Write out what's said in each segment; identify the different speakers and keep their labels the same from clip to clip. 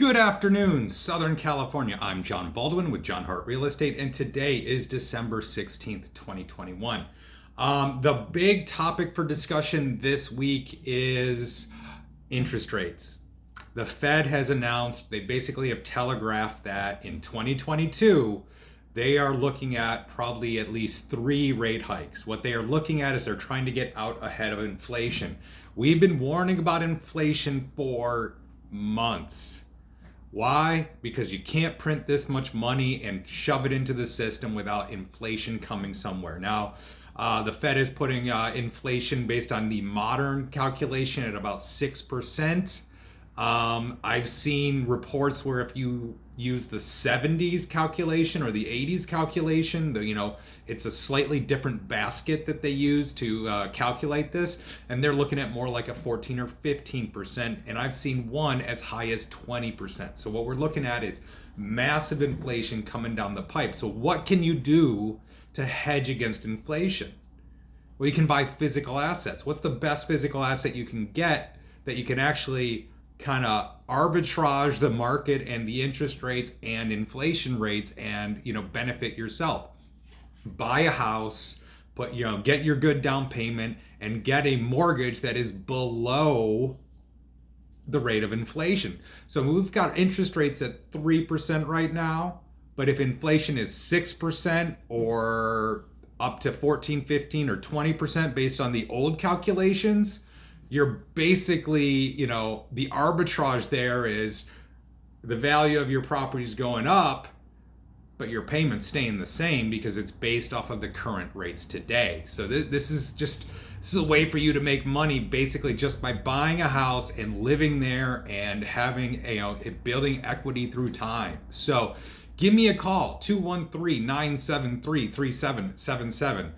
Speaker 1: Good afternoon, Southern California. I'm John Baldwin with John Hart Real Estate, and today is December 16th, 2021. The big topic for discussion this week is interest rates. The Fed has announced, they basically have telegraphed that in 2022, they are looking at probably at least 3 rate hikes. What they are looking at is they're trying to get out ahead of inflation. We've been warning about inflation for months. Why? Because you can't print this much money and shove it into the system without inflation coming somewhere. Now, the Fed is putting inflation based on the modern calculation at about 6%. I've seen reports where if you use the 70s calculation or the 80s calculation, it's a slightly different basket that they use to calculate this, and they're looking at more like a 14 or 15%, and I've seen one as high as 20%. So what we're looking at is massive inflation coming down the pipe. So what can you do to hedge against inflation? Well, you can buy physical assets. What's the best physical asset you can get that you can actually kind of arbitrage the market and the interest rates and inflation rates and benefit yourself? Buy a house, get your good down payment and get a mortgage that is below the rate of inflation. So we've got interest rates at 3% right now, but if inflation is 6% or up to 14, 15 or 20% based on the old calculations, you're basically, the arbitrage there is the value of your property is going up, but your payment's staying the same because it's based off of the current rates today. So this is a way for you to make money basically just by buying a house and living there and having building equity through time. So give me a call, 213-973-3777.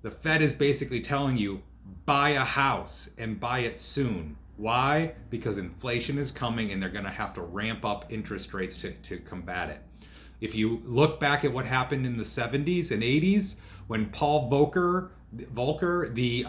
Speaker 1: The Fed is basically telling you, buy a house and buy it soon. Why? Because inflation is coming and they're going to have to ramp up interest rates to combat it. If you look back at what happened in the 70s and 80s, when Paul Volcker, the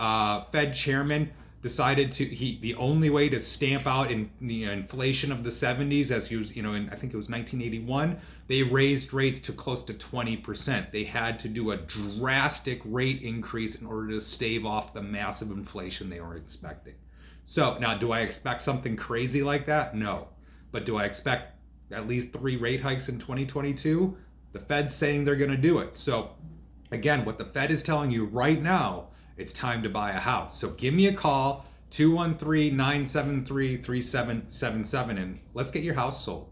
Speaker 1: Fed chairman, decided the only way to stamp out the inflation of the 70s, as he was, I think it was 1981, they raised rates to close to 20%. They had to do a drastic rate increase in order to stave off the massive inflation they were expecting. So now, do I expect something crazy like that? No. But do I expect at least 3 rate hikes in 2022? The Fed's saying they're going to do it. So again, what the Fed is telling you right now, it's time to buy a house. So give me a call, 213-973-3777, and let's get your house sold.